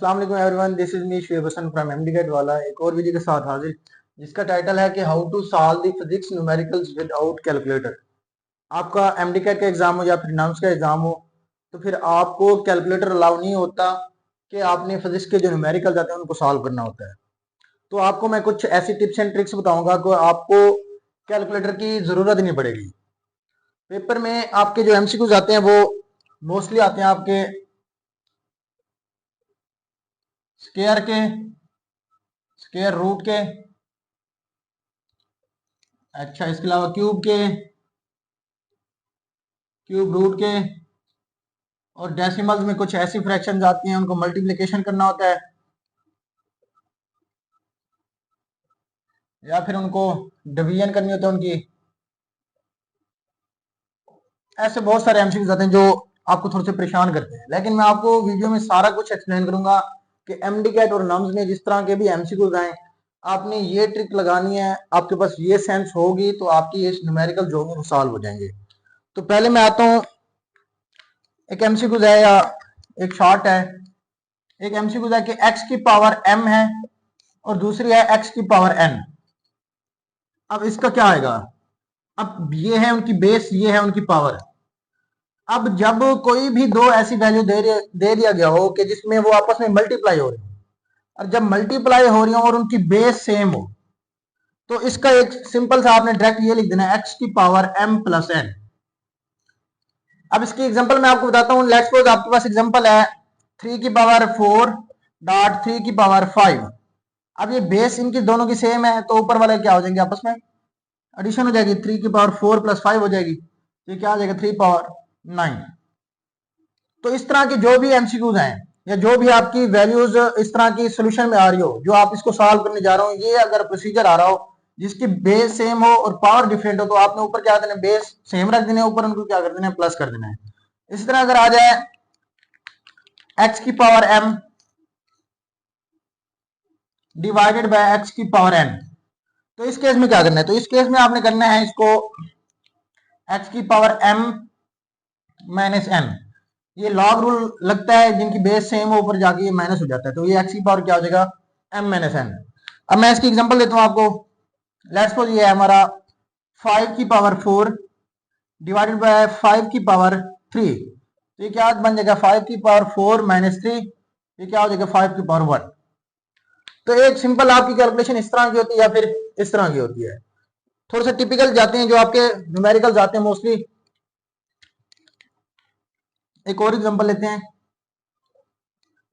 अस्सलाम वालेकुम everyone, this is me Shoaib Hasan from MDCAT वाला एक और वीडियो के साथ हाजिर, जिसका टाइटल है कि how to solve the physics numericals without calculator. आपका एमडीकेट का एग्जाम हो या फिर नम्स का एग्जाम हो तो फिर आपको कैलकुलेटर अलाउ नहीं होता कि आपने फिजिक्स के जो न्यूमेरिकल्स आते हैं उनको सॉल्व करना होता है। तो आपको मैं कुछ ऐसी टिप्स एंड ट्रिक्स बताऊंगा कि आपको कैलकुलेटर की जरूरत ही नहीं पड़ेगी। पेपर में आपके जो एमसीक्यूज आते हैं वो मोस्टली आते हैं आपके स्क्वायर रूट के, अच्छा इसके अलावा क्यूब रूट के, और डेसिमल्स में कुछ ऐसी फ्रैक्शंस आती हैं उनको मल्टीप्लिकेशन करना होता है या फिर उनको डिवीजन करनी होती है उनकी। ऐसे बहुत सारे एमसीक्यूज आते हैं जो आपको थोड़े से परेशान करते हैं, लेकिन मैं आपको वीडियो में सारा कुछ एक्सप्लेन करूंगा कि एमडीकेट और नम्स में जिस तरह के भी एमसीक्यूज आए आपने ये ट्रिक लगानी है, आपके पास ये सेंस होगी तो आपकी ये न्यूमेरिकल जो होंगे वो सॉल्व हो जाएंगे। तो पहले मैं आता हूँ, एक एमसीक्यूज है या एक शॉर्ट है, एक एमसीक्यूज है कि x की पावर m है और दूसरी है x की पावर n। अब इसका क्या आएगा, अब ये है उनकी बेस, ये है उनकी पावर। अब जब कोई भी दो ऐसी वैल्यू दे दिया गया हो कि जिसमें वो आपस में मल्टीप्लाई हो रही हो, और जब मल्टीप्लाई हो रही हो और उनकी बेस सेम हो तो इसका एक सिंपल सा आपने डायरेक्ट ये लिख देना है x की पावर m प्लस n। अब इसकी एग्जांपल मैं आपको बताता हूं। लेट्स सपोज आपके पास एग्जांपल है 3 की पावर 4 डॉट 3 की पावर 5। अब ये बेस इनकी दोनों की सेम है तो ऊपर वाले क्या हो जाएंगे, आपस में एडिशन हो जाएगी, 3 की पावर 4 प्लस 5 हो जाएगी, ये क्या आ जाएगा 3 पावर 9। तो इस तरह के जो भी एमसीक्यूज हैं या जो भी आपकी वैल्यूज इस तरह की सोल्यूशन में आ रही हो, जो आप इसको सॉल्व करने जा रहे हो, ये अगर प्रोसीजर आ रहा हो जिसकी बेस सेम हो और पावर डिफरेंट हो तो आपने ऊपर क्या देना है, बेस सेम रख देना है, ऊपर उनको क्या कर देना है, प्लस कर देना है। इसी तरह अगर आ जाए x की power m divided by x की पावर n, तो इस केस में क्या करना है, तो इस केस में आपने करना है इसको x की पावर m माइनस n। ये लॉग रूल लगता है, जिनकी बेस सेम हो ऊपर जाके ये माइनस हो जाता है, तो ये x की पावर क्या हो जाएगा, m माइनस n। अब मैं इसकी एग्जांपल देता हूं आपको। लेट्स सपोज ये है हमारा 5 की पावर 4 डिवाइडेड बाय 5 की पावर 3, तो ये क्या बन जाएगा 5 की पावर 4 माइनस 3, ये क्या हो जाएगा 5 की पावर 1। तो एक सिंपल आपकी कैलकुलेशन इस तरह की होती है या फिर इस तरह की होती है। थोड़े से टिपिकल जाते हैं जो आपके न्यूमेरिकल्स आते हैं मोस्टली। एक और एग्जांपल लेते हैं,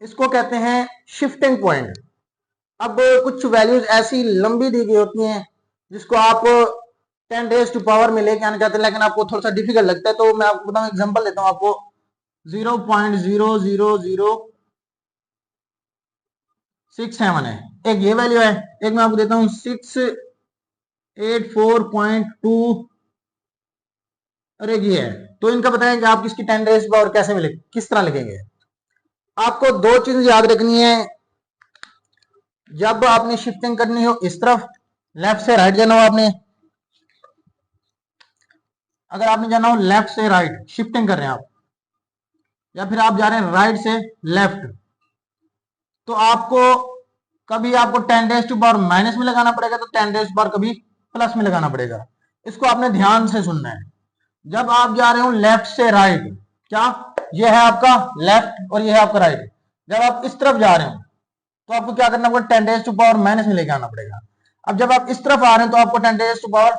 इसको कहते हैं शिफ्टिंग पॉइंट। अब कुछ वैल्यूज ऐसी लंबी दी गई होती हैं जिसको आप 10 रेज टू पावर में लेके आना चाहते हैं, लेकिन आपको थोड़ा सा डिफिकल्ट लगता है, तो मैं आपको बताऊं, एग्जांपल देता हूं आपको। 0.0006 है, एक ये वैल्यू है, एक मैं आपको देता हूं 684.2 और एक ये है। तो इनका बताएं कि आप किसकी 10 रेज पावर कैसे मिले, किस तरह लिखेंगे। आपको दो चीजें याद रखनी है, जब आपने शिफ्टिंग करनी हो इस तरफ लेफ्ट से राइट जाना हो आपने, अगर आपने जाना हो लेफ्ट से राइट शिफ्टिंग कर रहे हैं आप, या फिर आप जा रहे हैं राइट से लेफ्ट, तो आपको कभी आपको 10 रेज टू पावर माइनस में लगाना पड़ेगा तो 10 रेज टू पावर कभी प्लस में लगाना पड़ेगा। इसको आपने ध्यान से सुनना है। जब आप जा रहे हो लेफ्ट से राइट, क्या ये है आपका लेफ्ट और ये है आपका राइट, जब आप इस तरफ जा रहे हो तो आपको क्या करना पड़ेगा, 10 रेज टू पावर माइनस में लेके आना पड़ेगा। अब जब आप इस तरफ आ रहे हैं तो आपको 10 रेज टू पावर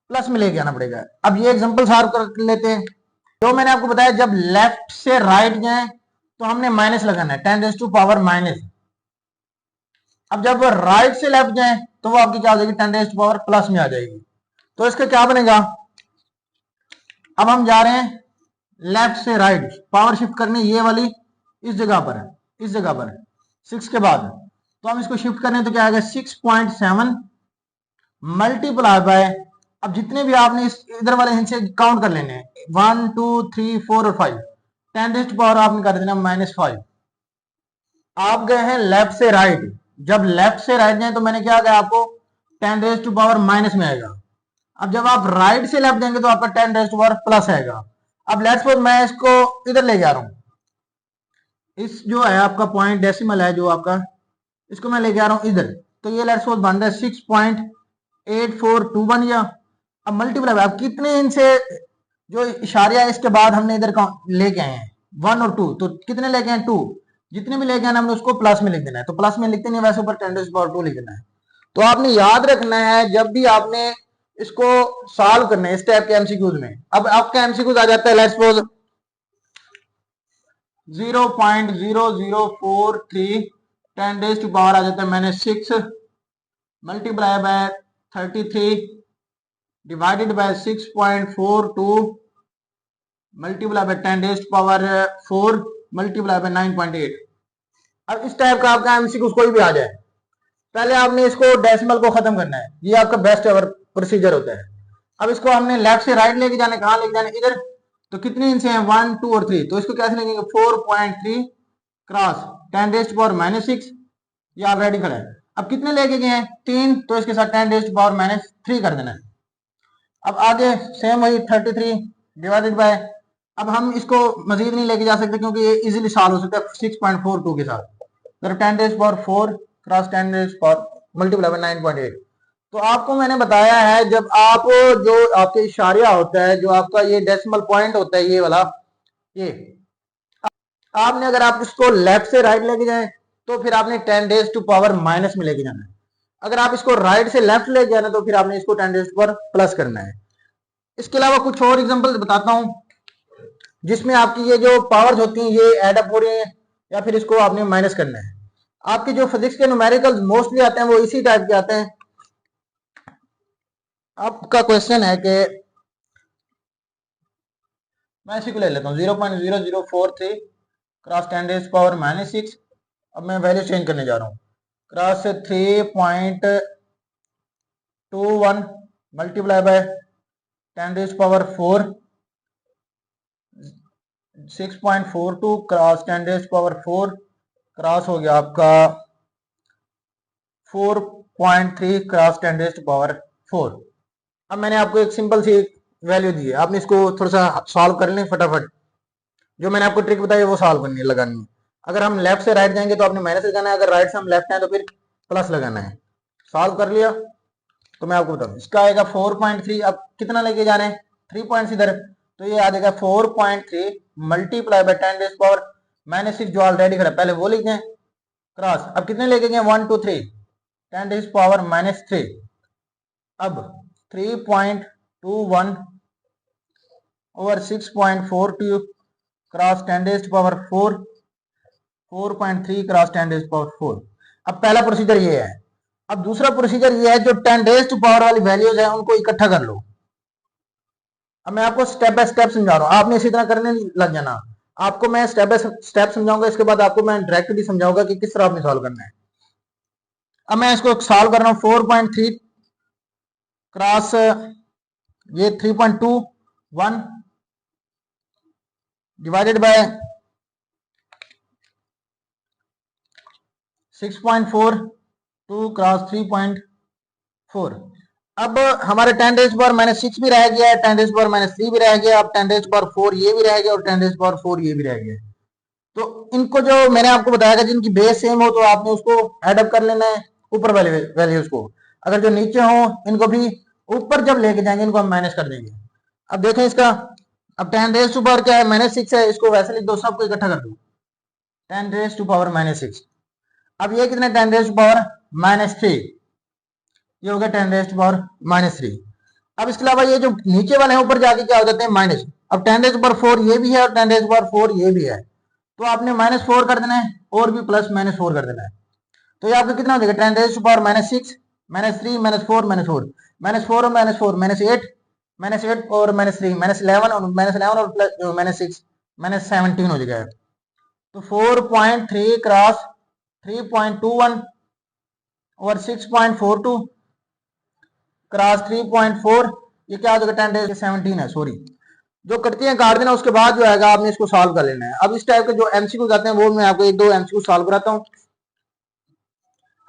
प्लस में लेके आना पड़ेगा। अब ये एग्जांपल सॉल्व कर लेते हैं। जो मैंने आपको बताया, जब लेफ्ट से राइट जाए तो हमने माइनस लगाना है, 10 रेज टू पावर माइनस। अब जब राइट से लेफ्ट जाए तो वो आपकी क्या हो जाएगी, 10 रेज टू पावर प्लस में आ जाएगी। तो इसका क्या बनेगा, अब हम जा रहे हैं लेफ्ट से राइट, पावर शिफ्ट करनी ये वाली इस जगह पर है, इस जगह पर 6 के बाद, तो हम इसको शिफ्ट करें तो क्या आएगा 6.7 मल्टीप्लाई बाय, अब जितने भी आपने इस इधर वाले हिस्से काउंट कर लेने हैं, 1 2 3 4 और 5, 10 रेज टू पावर आपने कर देना -5। आप गए हैं लेफ्ट से राइट, जब लेफ्ट से राइट जाए तो मैंने क्या गया आपको 10 रेज टू पावर माइनस में आएगा। अब जब आप राइट से लेफ्ट जाएंगे तो आपका 10 रेज टू पावर प्लस आएगा। अब लेट्स सपोज मैं इसको इधर ले जा रहा हूं, इस जो है आपका पॉइंट डेसिमल है जो आपका, इसको मैं लेके आ रहा हूं इधर, तो ये लेट्स सपोज बन रहा है 6.842 बन गया। अब मल्टीप्लाई अब कितने इनसे जो इशारिया है इसके बाद हमने इधर लेके आए हैं 1 और 2, तो कितने लेके आए 2, जितने भी लेके आए हमने उसको प्लस में लिख देना है, तो प्लस में लिखते नहीं वैसे ऊपर 10⁻² लिख देना है। तो आपने याद रखना है जब भी आपने इसको सॉल्व करना है इस टाइप के एमसीक्यूज में। अब आपका एमसीक्यूज आ जाता है लेट्स सपोज 0.0043 10⁻³ आ जाता है -6 multiply by 33 divided by 6.42 multiply by 10⁻⁴ multiply by 9.8। अब इस टाइप का आपका एमसीक्यू कोई भी आ जाए, पहले आपने इसको डेसिमल को खत्म करना है, ये आपका बेस्ट एवर प्रोसीजर होता है। अब इसको हमने लेफ्ट से राइट लेके जाना, कहां लेके जाना, इधर, तो कितने इनसे हैं 1 2 और 3, तो इसको कैसे लिखेंगे 4.3 क्रॉस 10⁻⁻⁶, ये ऑलरेडी खड़ा है। अब कितने लेके गए हैं 3, तो इसके साथ 10⁻⁻³ कर देना है। अब आगे सेम वही 33 डिवाइडेड बाय, अब हम इसको मजीद नहीं लेके जा सकते क्योंकि ये इजीली सॉल्व हो सकता है 6.42 के साथ, 10⁻⁴ क्रॉस 10⁻⁻ मल्टीप्लाई बाय 9.8। तो आपको मैंने बताया है जब आप जो आपके इशारिया होता है, जो आपका ये डेसिमल पॉइंट होता है ये वाला, ये आपने अगर आप इसको लेफ्ट से राइट लेके जाए तो फिर आपने 10⁻⁻ में लेके जाना है। अगर आप इसको राइट से लेफ्ट लेके जाना तो फिर आपने इसको 10⁻+ करना है। इसके अलावा कुछ और एग्जांपल बताता हूं जिसमें आपकी ये जो पावर्स होती हैं ये एड अप हो रही हैं या फिर इसको आपने माइनस करना है। आपके जो फिजिक्स के न्यूमेरिकल्स मोस्टली आते हैं वो इसी टाइप के आते हैं। आपका क्वेश्चन है कि मैं इसी को ले लेता हूँ 0.0043 क्रॉस 10⁻⁻⁶। अब मैं वैल्यू चेंज करने जा रहा हूँ, cross 3.21 multiply by 10⁻⁴ 6.42 cross 10⁻⁴ cross हो गया आपका 4.3 क्रॉस 10⁻⁴। अब मैंने आपको एक सिंपल सी वैल्यू दी है, आपने इसको थोड़ा सा सॉल्व कर लें फटाफट, जो मैंने आपको ट्रिक बताई है वो सॉल्व करनी है, लगानी है। अगर हम लेफ्ट से राइट जाएंगे तो आपने माइनस लगाना है, अगर राइट से हम लेफ्ट आए तो फिर प्लस लगाना है। सॉल्व कर लिया तो मैं आपको बताऊँ, इसका आएगा 4.3, अब कितना लेके जा रहे हैं 3 पॉइंट्स इधर, तो ये आ जाएगा 4.3 मल्टीप्लाई बाय 10⁻⁻⁶ जो ऑलरेडी खड़ा, पहले वो लिख दें क्रॉस, अब कितने लेके गए 1 2 3 10⁻⁻3, अब 3.21 ओवर 6.42 क्रॉस 10⁻⁴ 4.3 क्रॉस 10⁻⁴। अब पहला प्रोसीजर ये है। अब दूसरा प्रोसीजर ये है जो 10⁻⁴ वाली वैल्यूज है उनको इकट्ठा कर लो। अब मैं आपको स्टेप बाय स्टेप समझा रहा हूं, आपने इसी तरह करने लग जाना, आपको मैं स्टेप बाय स्टेप समझाऊंगा, इसके बाद आपको मैं डायरेक्ट भी समझाऊंगा कि किस तरह आपने सॉल्व करना है। अब मैं इसको सॉल्व कर रहा हूं 4.3 क्रॉस ये 3.21 डिवाइडेड बाय 6.42 क्रॉस 3.4। अब हमारे 10⁻⁻⁶ भी रह गया है, 10⁻⁻3 भी रह गया, अब 10⁻⁴ ये भी रह गया और 10⁻⁴ ये भी रह गया। तो इनको जो मैंने आपको बताया था जिनकी बेस सेम हो तो आपने उसको एडअप कर लेना है ऊपर वाले वैल्यूज को, अगर जो नीचे हो इनको भी ऊपर जब लेके जाएंगे इनको हम माइनस कर देंगे। अब देखें इसका, अब 10⁻⁻ क्या है -6 है, इसको वैसे लिख दो, सबको इकट्ठा कर दो 10⁻⁻⁶। अब ये कितने 10⁻⁻3, ये हो गया 10⁻⁻3। अब इसके अलावा ये जो नीचे वाले हैं ऊपर जाके क्या हो जाते हैं माइनस। अब 10⁻⁴ ये भी है और 10⁻⁴ ये भी है, तो आपने -4 कर देना है और भी प्लस -4 कर देना है। तो ये आपका कितना हो जाएगा 10⁻⁻⁶ -3 -4 -4 -4 और -4 -8 और -3 -11 और -6 -17 हो जाएगा। तो 4.3 क्रॉस 3.21 और 6.42 क्रॉस 3.4, ये क्या हो जाएगा 10⁻⁻17 है, सॉरी जो कटती है काट देना, उसके बाद जो आएगा आपने इसको सॉल्व कर लेना है। अब इस टाइप के जो एमसीक्यू आते हैं वो मैं आपको 1 2 एमसीक्यू सॉल्व कराता हूं।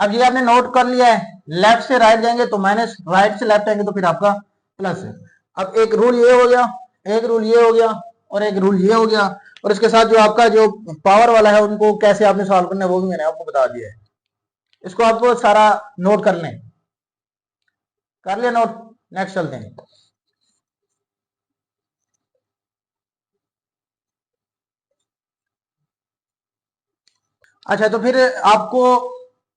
अब ये आपने नोट कर लिया है, लेफ्ट से राइट जाएंगे तो माइनस, राइट से लेफ्ट आएंगे तो फिर आपका प्लस है। अब एक रूल ये हो गया, एक रूल ये हो गया और एक रूल ये हो गया। और इसके साथ जो आपका जो पावर वाला है उनको कैसे आपने सॉल्व करना है वो भी मैंने आपको बता दिया है। इसको आपको सारा नोट कर लें। कर लिया नोट? नेक्स्ट चलते हैं। अच्छा, तो फिर आपको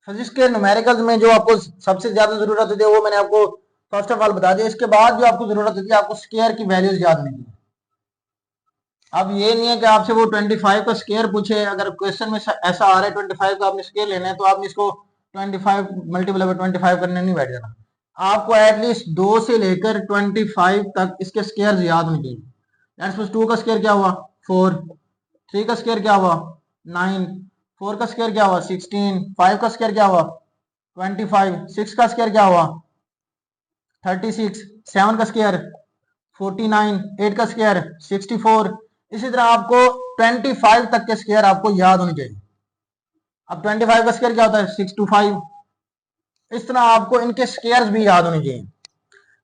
फिजिक्स के न्यूमेरिकल्स में जो आपको सबसे ज्यादा जरूरत होती है वो मैंने आपको फर्स्ट ऑफ ऑल बता दिया। इसके बाद जो आपको जरूरत होती है, आपको स्क्वायर की वैल्यूज याद होनी चाहिए। अब ये नहीं है कि आपसे वो 25 का स्क्वायर पूछे, अगर क्वेश्चन में ऐसा आ रहा है 25 का आपने स्क्वायर लेना है तो आपने इसको 25 मल्टीप्लाई बाय 25 करने नहीं बैठ जाना। आपको एटलीस्ट 2 से लेकर 25 तक इसके स्क्वायर याद होने चाहिए। लेट्स सपोज 2 का स्क्वायर क्या हुआ 4, 3 का स्क्वायर क्या हुआ 9, 4 का स्क्वायर क्या हुआ 16, 5 का स्क्वायर क्या हुआ 25, 6 का स्क्वायर क्या हुआ 36, 7 का स्क्वायर 49, 8 का स्क्वायर 64। इसी तरह आपको 25 तक के स्क्वायर आपको याद होने चाहिए। अब 25 का स्क्वायर क्या होता है 625। इस तरह आपको इनके स्क्वायर्स भी याद होने चाहिए।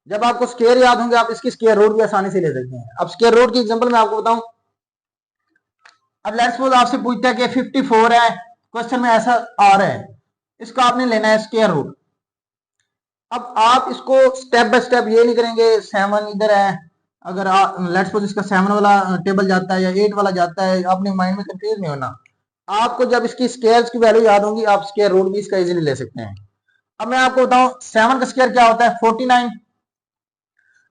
जब आपको स्क्वायर याद होंगे आप इसकी स्क्वायर रूट भी आसानी से ले सकते हैं। अब स्क्वायर रूट की एग्जांपल मैं आपको बताऊं। अब लेट्स सपोज आपसे पूछता है कि 54 है, क्वेश्चन में ऐसा आ रहा है, इसका आपने लेना है स्क्वायर रूट। अब आप इसको स्टेप बाय स्टेप ये नहीं करेंगे 7 इधर है, अगर लेट्स सपोज इसका 7 वाला टेबल जाता है या 8 वाला जाता है, आपने माइंड में कंफ्यूज नहीं होना। आपको जब इसकी स्क्वायर्स की वैल्यू याद होंगी आप स्क्वायर रूट भी इसका इजीली ले सकते हैं। अब मैं आपको बताऊं 7 का स्क्वायर क्या होता है 49।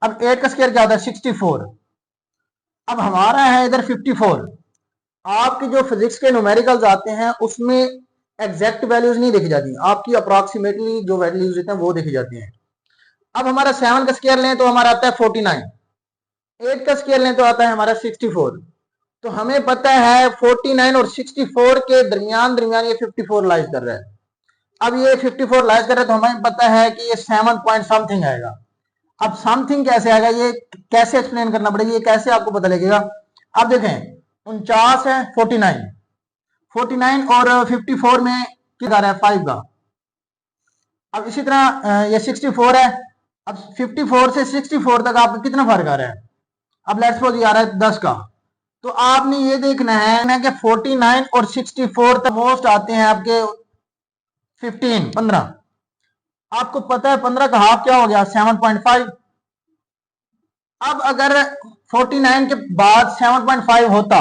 अब 8 का स्क्वायर क्या होता है 64। अब हमारा है इधर 54। आपकी जो फिजिक्स के न्यूमेरिकल्स आते हैं उसमें एग्जैक्ट वैल्यूज नहीं देखी जाती, आपकी अप्रोक्सीमेटली जो वैल्यूज होते हैं वो देखी जाती हैं। अब हमारा 7 का स्क्वायर लें तो हमारा आता है 49, 8 का स्क्वायर लें तो आता है हमारा 64। तो हमें पता है 49 और 64 के दरमियान दरमियान ये 54 लाइज कर रहा है। अब ये 54 लाइज कर रहा है तो हमें पता है कि ये 7 पॉइंट समथिंग आएगा। अब समथिंग कैसे आएगा, ये कैसे एक्सप्लेन करना पड़ेगा, ये कैसे आपको पता लगेगा। अब देखें 49 है 49, 49 और 54 में कितना आ रहा है 5 का। अब इसी तरह ये 64 है। अब 54 से 64 तक आपको कितना फर्क आ रहा है। अब लेट्स सपोज ये आ रहा है 10 का। तो आपने ये देखना है कि 49 और 64 तक मोस्ट आते हैं आपके 15। आपको पता है 15 का हाफ क्या हो गया 7.5। अब अगर 49 के बाद 7.5 होता,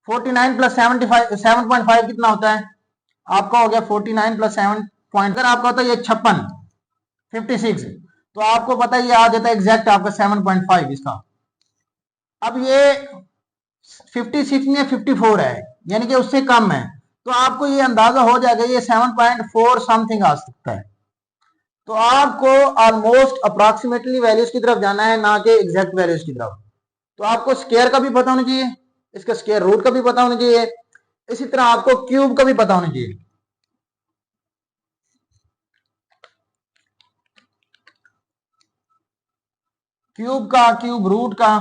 49 प्लस 75 7.5 कितना होता है आपका हो गया 49 प्लस 7 पॉइंट, अगर आपका होता है ये 56 तो आपको पता है ये आ जाता है एग्जैक्ट आपका 7.5 इसका। अब ये 56 में 54 है यानी कि उससे कम है, तो आपको ये अंदाजा हो जाएगा ये 7.4 समथिंग आ सकता है। तो आपको ऑलमोस्ट अप्रोक्सीमेटली वैल्यूज की तरफ जाना है ना कि एग्जैक्ट वैल्यूज की तरफ। तो आपको स्क्वायर का भी पता होना चाहिए, इसका स्क्वायर रूट का भी पता होना चाहिए, इसी तरह आपको क्यूब का भी पता होना चाहिए। क्यूब का, क्यूब रूट का।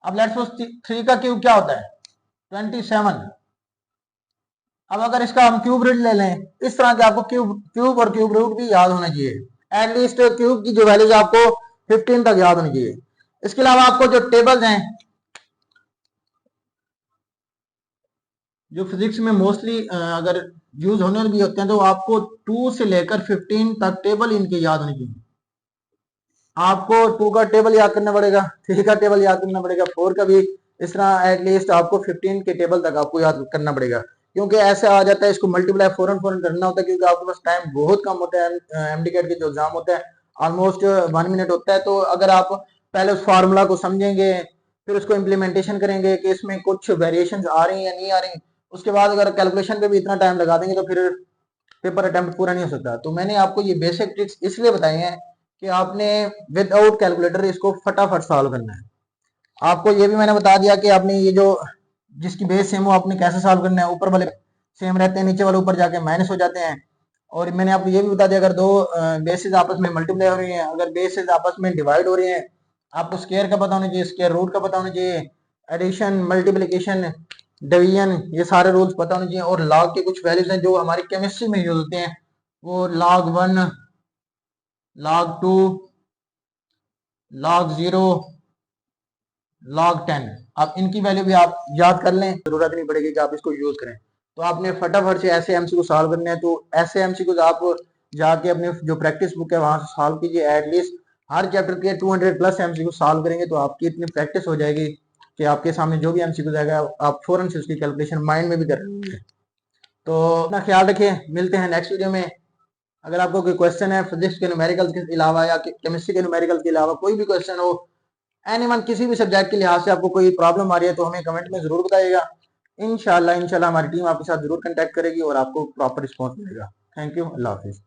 अब लेट्स सपोज 3 का क्यूब क्या होता है 27। अब अगर इसका हम क्यूब रूट ले लें, इस तरह के आपको क्यूब और क्यूब रूट भी याद होना चाहिए। एटलीस्ट क्यूब की जो वैल्यूज आपको 15 तक याद होनी चाहिए। इसके अलावा आपको जो टेबल्स हैं जो फिजिक्स में मोस्टली अगर यूज होने भी होते हैं तो आपको 2 से लेकर 15 तक टेबल इनके याद होने चाहिए। आपको 2 का टेबल याद करना पड़ेगा, 3 का टेबल याद करना पड़ेगा, 4 का भी। इस तरह एटलीस्ट आपको 15 के टेबल तक आपको याद करना पड़ेगा, क्योंकि ऐसे आ जाता है इसको मल्टीप्लाई फौरन फौरन करना होता है, क्योंकि आपके पास टाइम बहुत कम होता है। एमडीकैट के जो एग्जाम होता है ऑलमोस्ट 1 मिनट होता है। तो अगर आप पहले उस फार्मूला को समझेंगे फिर उसको इम्प्लीमेंटेशन करेंगे कि इसमें कुछ वेरिएशन आ रही है या नहीं आ रही, उसके बाद अगर कैलकुलेशन पे भी इतना टाइम लगा देंगे तो फिर पेपर अटेम्प्ट पूरा नहीं हो सकता। तो मैंने आपको ये बेसिक ट्रिक्स इसलिए बताई हैं कि आपने विदाउट कैलकुलेटर इसको फटाफट सॉल्व करना है। आपको ये भी मैंने बता दिया कि आपने ये जो जिसकी बेस सेम हो आपने कैसे सॉल्व करना है। ऊपर वाले सेम रहते हैं, नीचे वाले ऊपर जाके माइनस हो जाते हैं। और मैंने आपको ये भी बता दिया अगर दो बेसिस आपस में मल्टीप्लाई हो रही हैं, अगर बेसिस आपस में डिवाइड हो रही हैं, आपको स्क्वायर का पता होना चाहिए, स्क्वायर रूट का पता होना चाहिए, एडिशन मल्टीप्लिकेशन डिवीजन ये सारे रूल्स पता होने चाहिए। और लॉग के कुछ वैल्यूज हैं जो हमारी केमिस्ट्री में यूज होते हैं, वो log 1, log 2, log 0, log 10। आप इनकी वैल्यू भी आप याद कर लें, जरूरत नहीं पड़ेगी कि आप इसको यूज करें। तो आपने फटाफट से ऐसे एमसीक्यू सॉल्व करने हैं, तो ऐसे एमसीक्यू आप जाके अपने जो प्रैक्टिस बुक है वहां से सॉल्व कीजिए। एटलीस्ट हर चैप्टर के 200 प्लस एमसीक्यू सॉल्व करेंगे तो आपकी इतनी प्रैक्टिस हो जाएगी कि आपके सामने जो भी एमसीक्यू आएगा आप फौरन से उसकी कैलकुलेशन माइंड में भी कर लेंगे। तो अपना ख्याल रखिए, मिलते हैं नेक्स्ट वीडियो में। अगर आपको कोई क्वेश्चन है फिजिक्स के न्यूमेरिकल के अलावा या केमिस्ट्री के न्यूमेरिकल के अलावा कोई भी क्वेश्चन हो, एनीवन किसी भी सब्जेक्ट के लिहाज से आपको कोई प्रॉब्लम आ रही है तो हमें कमेंट में जरूर बताइएगा। इंशाल्लाह हमारी टीम आपके साथ जरूर कांटेक्ट करेगी और आपको प्रॉपर रिस्पॉन्स मिलेगा। Thank you, Allah Hafiz.